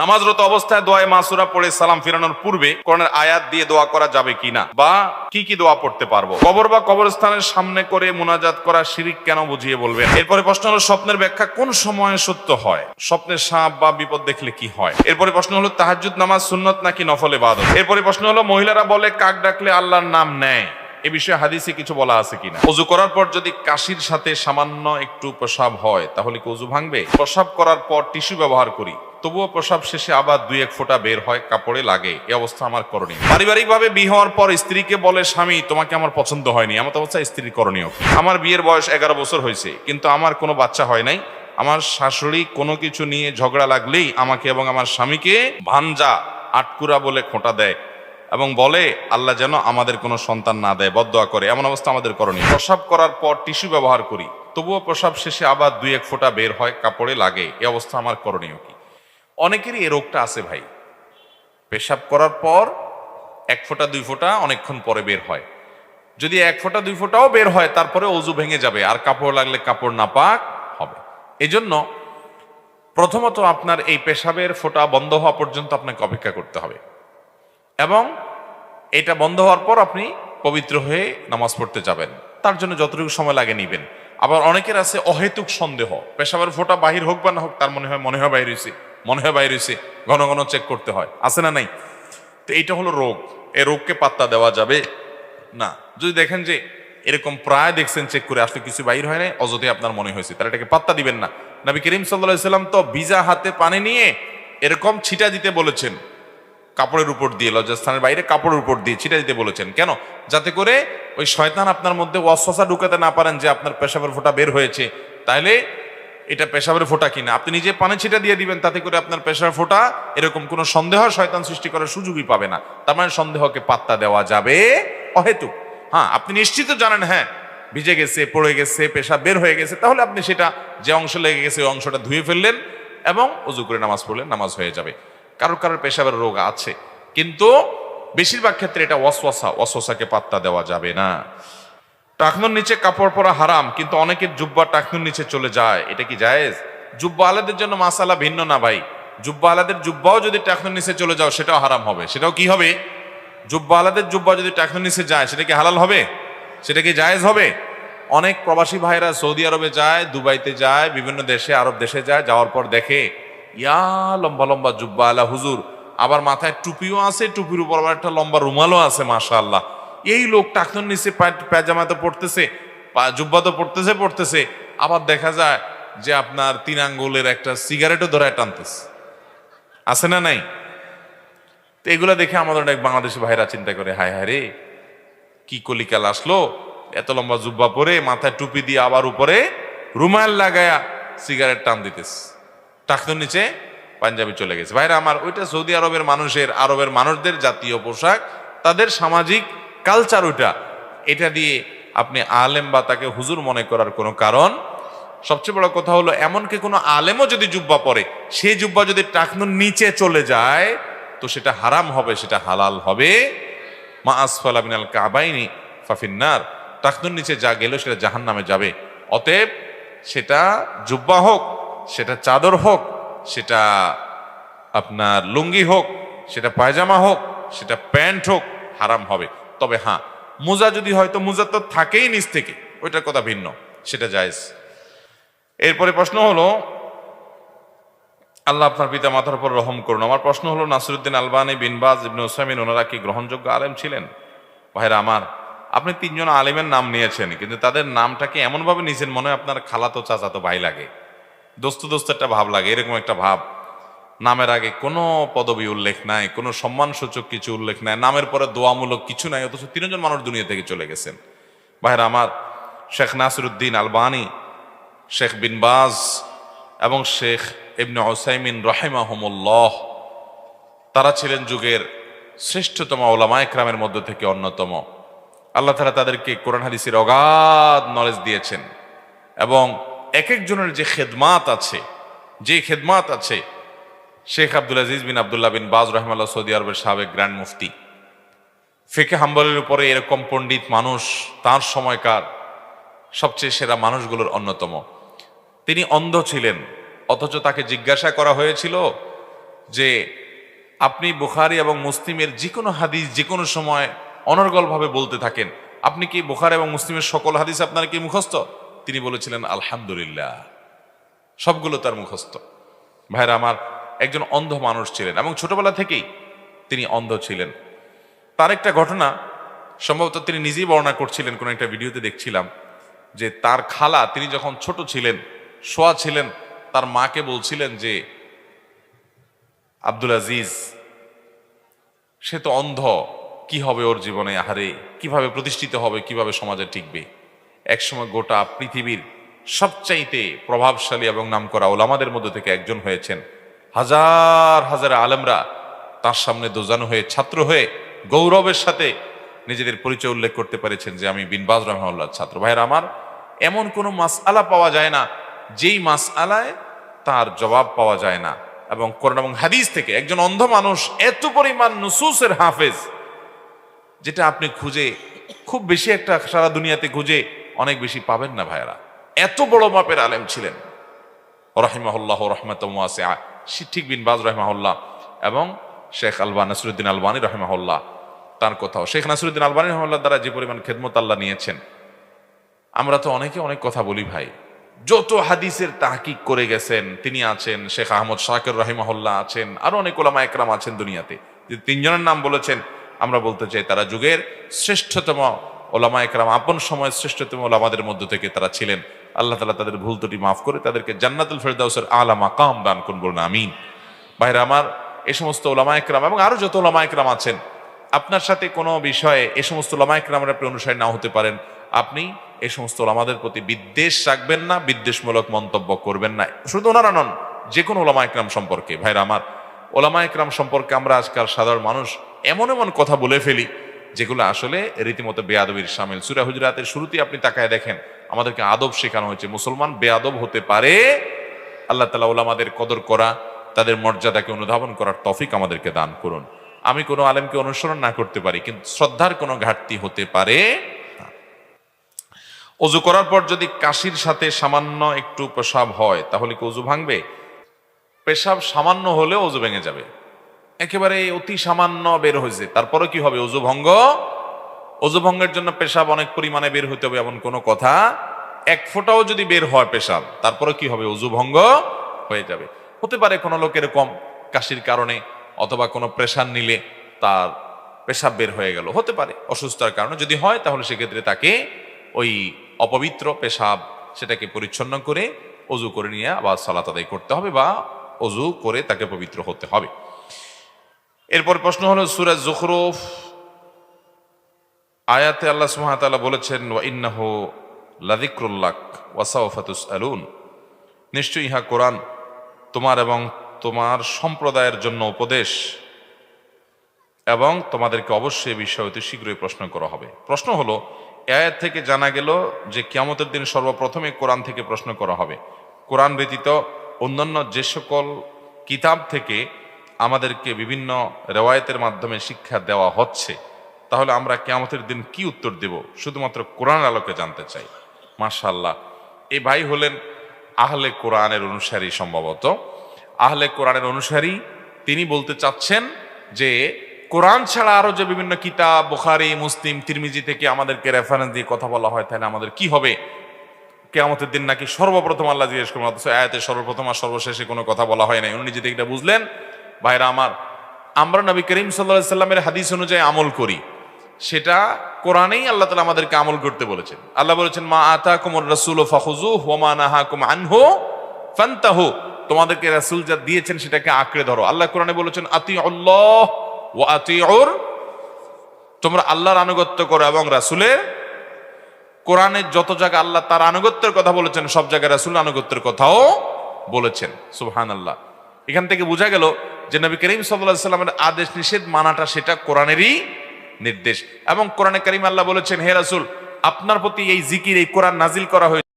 নামাজরত অবস্থায় দোয়ায়ে মাসুরা পড়ে সালাম ফিরানোর পূর্বে কোরআনের আয়াত দিয়ে দোয়া করা যাবে কিনা বা কি কি দোয়া পড়তে পারবো। কবর বা কবরস্থানের সামনে করে মুনাজাত করা শিরিক কেন বুঝিয়ে বলবেন। এরপরে প্রশ্ন হলো স্বপ্নের ব্যাখ্যা কোন সময়ে সত্য হয়, স্বপ্নে সাপ বা বিপদ দেখলে কি হয়। এরপরে প্রশ্ন হলো তাহাজ্জুদ নামাজ সুন্নত নাকি নফল ইবাদত। এরপরে প্রশ্ন হলো মহিলারা বলে কাক ডাকলে আল্লাহর নাম নেয়, এ বিষয়ে হাদিসে কিছু বলা আছে কিনা। ওযু করার পর যদি কাশির সাথে সামান্য একটু প্রসাব হয় তাহলে কি ওযু ভাঙবে। প্রসাব করার পর টিস্যু ব্যবহার করি, তবুও প্রসাব শেষে আবার দুই এক ফোঁটা বের হয়, কাপড়ে লাগে, এই অবস্থা আমার করণীয়। পারিবারিকভাবে বিয়ে হওয়ার পর স্ত্রীকে বলে স্বামী তোমাকে আমার পছন্দ হয়নি, এমন অবস্থা স্ত্রীর করণীয়। আমার বিয়ের বয়স 11 বছর হয়েছে কিন্তু আমার কোনো বাচ্চা হয় নাই। আমার শাশুড়ি কোনো কিছু নিয়ে ঝগড়া লাগলেই আমাকে এবং আমার স্বামীকে ভাঞ্জা আটকুরা বলে খোঁটা দেয় এবং বলে আল্লাহ যেন আমাদের কোনো সন্তান না দেয়, বদদোয়া করে, এমন অবস্থা আমাদের করণীয়। প্রসাব করার পর টিস্যু ব্যবহার করি, তবুও প্রসাব শেষে আবার দুই এক ফোঁটা বের হয়, কাপড়ে লাগে, এই অবস্থা আমার করণীয় কি। অনেকেরই এই রোগটা আছে ভাই, পেশাব করার পর এক ফোঁটা দুই ফোঁটা অনেকক্ষণ পরে বের হয়। যদি এক ফোঁটা দুই ফোঁটাও বের হয় তারপরে ওযু ভেঙে যাবে আর কাপড় লাগলে কাপড় নাপাক হবে। এজন্য প্রথমত আপনার এই পেশাবের ফোঁটা বন্ধ হওয়া পর্যন্ত আপনাকে অপেক্ষা করতে হবে এবং এটা বন্ধ হওয়ার পর আপনি পবিত্র হয়ে নামাজ পড়তে যাবেন। তার জন্য যতটুকু সময় লাগে নিবেন। আবার অনেকের আছে অহেতুক সন্দেহ, পেশাবের ফোঁটা বাহির হোক বা না হোক তার মনে হয় বাহির হয়েছে, বাহির হয়েছে, ঘন ঘন চেক করতে হয়, আছে না নাই। তো এইটা হলো রোগ, এই রোগকে পাত্তা দেওয়া যাবে না। যদি দেখেন যে এরকম প্রায় দেখছেন চেক করে আসলে কিছু বাহির হয় নাই, অযথাই আপনার মনে হয়েছে, তাহলে এটাকে পাত্তা দিবেন না। নবী করিম সাল্লাল্লাহু আলাইহি সাল্লাম তো ভিজা হাতে পানি নিয়ে এরকম ছিটা দিতে বলেছেন, কাপড়ের উপর দিয়ে, লজ্জাস্থানের বাইরে কাপড়ের উপর দিয়ে ছিটা দিতে বলেছেন। কেন? যাতে করে ওই শয়তান আপনার মধ্যে ওয়াসওয়াসা ঢুকাতে না পারেন যে আপনার পেশাবের ফোঁটা বের হয়েছে, তাইলে এটা পেশাবের ফোঁটা কিনা। আপনি নিজে পানি ছিটা দিয়ে দিবেন, তাতে করে আপনার পেশাবের ফোঁটা এরকম কোনো সন্দেহ শয়তান সৃষ্টি করার সুযোগই পাবে না। তার মানে সন্দেহকে পাত্তা দেওয়া যাবে অহেতুক। হ্যাঁ, আপনি নিশ্চিত জানেন হ্যাঁ ভিজে গেছে, পড়ে গেছে, পেশাব বের হয়ে গেছে, তাহলে আপনি সেটা যে অংশ লেগে গেছে ওই অংশটা ধুয়ে ফেললেন এবং ওযু করে নামাজ পড়লেন, নামাজ হয়ে যাবে। কারোর কারোর পেশাবের রোগ আছে, কিন্তু বেশিরভাগ ক্ষেত্রে এটা ওয়াসওয়াসাকে পাত্তা দেওয়া যাবে না। টাকনুর নিচে কাপড় পরা হারাম, কিন্তু অনেকের জুব্বা টাকনুর নিচে চলে যায়, এটা কি জায়েজ? জুব্বা আলাদের জন্য মাসালা ভিন্ন না ভাই। জুব্বা আলাদের জুব্বাও যদি টাকনুর নিচে চলে যাও সেটাও হারাম হবে। সেটাও কি হবে? জুব্বা আলাদের জুব্বা যদি টাকনুর নিচে যায় সেটা কি হালাল হবে? সেটা কি জায়েজ হবে? অনেক প্রবাসী ভাইরা সৌদি আরবে যায়, দুবাইতে যায়, বিভিন্ন দেশে, আরব দেশে যায়, যাওয়ার পর দেখে ইয়া লম্বা লম্বা জুব্বা আলা হুজুর, আবার মাথায় টুপিও আছে, টুপির উপর আবার একটা লম্বা রুমালও আছে, মাশাআল্লাহ। এই লোক টাকনুর নিচে পায়জামা তো পড়তেছে, জুব্বা তো পড়তেছে, আবার দেখা যায় যে আপনার 3 আঙ্গুলের একটা সিগারেটও ধরায় টানতেছে, আছে না নাই? তো এগুলা দেখে আমাদের অনেক বাংলাদেশি ভাইরা চিন্তা করে হায় হায় রে, কি কলিকাল আসলো, এত লম্বা জুব্বা পরে মাথায় টুপি দিয়ে আবার উপরে রুমাল লাগায়া সিগারেট টান দিতেছে, টাকনুর নিচে পাঞ্জাবি চলে গেছে। ভাইরা আমার, ওইটা সৌদি আরবের মানুষদের জাতীয় পোশাক, তাদের সামাজিক কালচার ওইটা। এটা দিয়ে আপনি আলেম বা তাকে হুজুর মনে করার কোনো কারণ। সবচেয়ে বড় কথা হলো এমনকি কোনো আলেমও যদি জুব্বা পরে, সেই জুব্বা যদি টাকনুর নিচে চলে যায় তো সেটা হারাম হবে, সেটা হালাল হবে। মা আসফালা মিনাল কাবাইনি ফাফিন্নার, টাকনুর নিচে যা গেল সেটা জাহান্নামে যাবে। অতএব সেটা জুব্বা হোক, সেটা চাদর হোক, সেটা আপনার লুঙ্গি হোক, সেটা পায়জামা হোক, সেটা প্যান্ট হোক, হারাম হবে। তবে হ্যাঁ, মোজা যদি হয় তো মোজা তো থাকেই নিচ থেকে, ওইটার কথা ভিন্ন, সেটা জায়েজ। এরপরে প্রশ্ন হলো, আল্লাহ আপনার পিতা মাতার উপর রহম করুন। আমার প্রশ্ন হলো নাসিরউদ্দিন আলবানী, বিন বাজ, ইবনে উসাইমিন, ওনারা কি গ্রহণযোগ্য আলেম ছিলেন? ভাইরা আমার, আপনি 3 জন আলেমের নাম নিয়েছেন, কিন্তু তাদের নামটাকে এমন ভাবে নিয়েছেন মনে হয় আপনার খালাতো চাচাতো ভাই লাগে, দোস্ত একটা ভাব লাগে, এরকম একটা ভাব। নামের আগে কোনো পদবি উল্লেখ নাই, কোনো সম্মানসূচক কিছু উল্লেখ নাই, নামের পরে দোয়ামূলক কিছু নাই, অথচ 3 জন মানুষ দুনিয়া থেকে চলে গেছেন। ভাইরা আমার, শেখ নাসিরউদ্দিন আলবানী, শেখ বিন বাজ এবং শেখ ইবনে উসাইমিন রাহিমাহুমুল্লাহ, তারা ছিলেন যুগের শ্রেষ্ঠতম উলামায়ে কেরামের মধ্য থেকে অন্যতম। আল্লাহ তাআলা তাদেরকে কোরআন হাদিসের অগাধ নলেজ দিয়েছেন এবং এক একজনের যে খেদমাত আছে, শেখ আব্দুল আজিজ বিন আব্দুল্লাহ বিন বাজ রাহিমাহুল্লাহ সৌদি আরবের সাবেক গ্র্যান্ড মুফতি, ফিকহে হাম্বলের উপরে এরকম পণ্ডিত মানুষ তার সময়কার সবচেয়ে সেরা মানুষগুলোর অন্যতম। তিনি অন্ধ ছিলেন, অথচ তাকে জিজ্ঞাসা করা হয়েছিল যে আপনি বুখারী এবং মুসলিমের যে কোনো হাদিস যে কোনো সময় অনর্গলভাবে বলতে থাকেন, আপনি কি বুখারী এবং মুসলিমের সকল হাদিস আপনার কি মুখস্থ? তিনি বলেছিলেন আলহামদুলিল্লাহ, সবগুলো তার মুখস্থ। ভাইরা আমার, একজন অন্ধ মানুষ ছিলেন এবং ছোটবেলা থেকেই তিনি অন্ধ ছিলেন। তার একটা ঘটনা সম্ভবত তিনি নিজেই বর্ণনা করছিলেন, কোন একটা ভিডিওতে দেখছিলাম যে তার খালা তিনি যখন ছোট ছিলেন, শোয়া ছিলেন, তার মাকে বলছিলেন যে আব্দুল আজিজ সে তো অন্ধ, কি হবে ওর জীবনে, আহারে কিভাবে প্রতিষ্ঠিত হবে, কিভাবে সমাজে টিকবে। একসময় গোটা পৃথিবীর সবচাইতে প্রভাবশালী এবং নামকরা ওলামাদের মধ্যে থেকে একজন হয়েছেন। হাজার হাজার আলেমরা তার সামনে দোজানো হয়ে, ছাত্র হয়ে গৌরবের সাথে নিজেদের পরিচয় উল্লেখ করতে পেরেছেন যে আমি বিন বাজ রাহিমাহুল্লাহর ছাত্র। ভাইয়ের আমার, এমন কোনো মাসআলা পাওয়া যায় না যেই মাসআলায় তার জবাব পাওয়া যায় না। এবং কোরআন এবং হাদিস থেকে একজন অন্ধ মানুষ এত পরিমাণ নুসুসের হাফেজ, যেটা আপনি খুঁজে খুব বেশি একটা সারা দুনিয়াতে খুঁজে অনেক বেশি পাবেন না ভাইয়েরা। এত বড় মাপের আলেম ছিলেন রাহিমাহুল্লাহ রাহমাতাম ওয়াসিআ, ঠিক বিন বাজ রাহিমাহুল্লাহ এবং শেখ নাসিরুদ্দিন আলবানী রাহিমাহুল্লাহ। তার কথাও শেখ নাসিরুদ্দিন আলবানী রাহিমাহুল্লাহ দ্বারা যে পরিমাণ খেদমত আল্লাহ নিয়েছেন, আমরা তো অনেকে অনেক কথা বলি ভাই। যত হাদিসের তাহকিক করে গেছেন তিনি আছেন, শেখ আহমদ শাকির রাহিমাহুল্লাহ আছেন, আরো অনেক ওলামা একরাম আছেন দুনিয়াতে। যে তিনজনের নাম বলেছেন, আমরা বলতে চাই তারা যুগের শ্রেষ্ঠতম ওলামা একরাম, আপন সময়ের শ্রেষ্ঠতম ওলামাদের মধ্য থেকে তারা ছিলেন। আল্লাহ তাআলা তাদের ভুল ত্রুটি মাফ করে তাদেরকে জান্নাতুল ফেরদাউসের আলা মাকাম দান করুন, বলুন আমিন। ভাইরা আমার, এই সমস্ত ওলামা একরাম এবং আরো যত ওলামা একরাম আছেন, আপনার সাথে কোনো বিষয়ে এই সমস্ত ওলামা একরামের আপনি অনুসারী নাও হতে পারেন, আপনি এই সমস্ত ওলামাদের প্রতি বিদ্বেষ রাখবেন না, বিদ্বেষমূলক মন্তব্য করবেন না। শুধু ওনারা নন, যে কোনো ওলামা একরাম সম্পর্কে। ভাইরা আমার, ওলামা একরাম সম্পর্কে আমরা আজকাল সাধারণ মানুষ এমন এমন কথা বলে ফেলি যেগুলো আসলে রীতিমতো বেয়াদবির শামিল। সূরা হুজুরাতের শুরুতেই আপনি তাকায় দেখেন, আমাদেরকে আদব শেখানো হয়েছে। মুসলমান বেয়াদব হতে পারে। আল্লাহ তাআলা ওলামাদের কদর করা, তাদের মর্যাদাকে অনুধাবন করার তৌফিক আমাদেরকে দান করুন। আমি কোনো আলেমকে অনুসরণ না করতে পারি, কিন্তু শ্রদ্ধার কোনো ঘাটতি হতে পারে। ওযু করার পর যদি কাশির সাথে সামান্য একটু পেশাব হয় তাহলে কি ওযু ভাঙবে? পেশাব সামান্য হলে ওযু ভেঙে যাবে। একেবারে অতি সামান্য বের হয়েছে, তারপরে কি হবে? ওযু ভঙ্গ। ওযু ভঙ্গের জন্য পেশাব অনেক পরিমাণে বের হইতে হবে এমন কোনো কথা। এক ফোঁটাও যদি বের হয় পেশাব, তারপরে কি হবে? ওযু ভঙ্গ হয়ে যাবে। হতে পারে কোনো লোকের কম কাশির কারণে অথবা কোনো প্রেশার নিলে তার পেশাব বের হয়ে গেল, হতে পারে অসুস্থতার কারণে। যদি হয় তাহলে সেক্ষেত্রে তাকে ওই অপবিত্র পেশাব সেটাকে পরিচ্ছন্ন করে ওযু করে নিয়ে আবার সালাত আদায় করতে হবে, বা ওযু করে তাকে পবিত্র হতে হবে। এরপর প্রশ্ন হলো, সূরা যুখরুফ আয়াতে আল্লাহ সুবহানাহু ওয়া তাআলা বলেছেন, ওয়া ইন্নাহু লাযিকরুল্লাক ওয়া সাওফা তুসআলুন, নিশ্চয়ই ইহা কোরআন তোমার এবং তোমার সম্প্রদায়ের জন্য উপদেশ, এবং তোমাদেরকে অবশ্যই এই বিষয়ে অতি শীঘ্রই প্রশ্ন করা হবে। প্রশ্ন হলো, আয়াত থেকে জানা গেল যে কিয়ামতের দিন সর্বপ্রথমে কোরআন থেকে প্রশ্ন করা হবে। কোরআন ব্যতীত অন্যান্য যে সকল কিতাব থেকে আমাদেরকে বিভিন্ন রেওয়ায়েতের মাধ্যমে শিক্ষা দেওয়া হচ্ছে, তাহলে আমরা কিয়ামতের দিন কি উত্তর দেব? শুধুমাত্র কোরআন আলোকে জানতে চাই। মাশাআল্লাহ, এই ভাই হলেন আহলে কোরআনের অনুসারী, সম্ভবত আহলে কোরআনের অনুসারী। তিনি বলতে চাচ্ছেন যে কোরআন ছাড়া আরো যে বিভিন্ন কিতাব, বুখারী, মুসলিম, তিরমিজি থেকে আমাদেরকে রেফারেন্স দিয়ে কথা বলা হয়, তাহলে আমাদের কি হবে? কিয়ামতের দিন নাকি সর্বপ্রথম আল্লাহ জিজ্ঞেস করবেন, অথচ আয়াতে সর্বপ্রথম আর সর্বশেষে কোনো কথা বলা হয় নাই। উনি নিজে থেকে এটা বুঝলেন। ভাইরা আমার, আমরা নবী করিম সাল্লাল্লাহু আলাইহি সাল্লামের হাদিস অনুযায়ী আমল করি, সেটা কোরআনেই আল্লাহ তাআলা আমাদেরকে আমল করতে বলেছেন। আল্লাহ বলেছেন, মা আতাকুমুর রাসূলু ফাখুযুহু ওয়া মা নাহাকুম আনহু ফান্তাহু, তোমাদেরকে রাসূল যা দিয়েছেন সেটাকে আঁকড়ে ধরো। আল্লাহ কোরআনে বলেছেন, আতিউল্লাহ ওয়া আতিউর, তোমরা আল্লাহর আনুগত্য করো এবং রাসূলের। কোরআনের যত জায়গায় আল্লাহ তার আনুগত্যের কথা বলেছেন, সব জায়গায় রাসূলের আনুগত্যের কথাও বলেছেন। সুবহানাল্লাহ। এখান থেকে বোঝা গেল যে নবী করিম সাল্লাল্লাহু আলাইহি সাল্লামের আদেশ নিষেধ মানাটা সেটা কোরআনেরই নির্দেশ। এবং কোরআনে কারীমে আল্লাহ বলেছেন, হে রাসূল, আপনার প্রতি এই জিকির, এই কোরআন নাজিল করা হয়েছে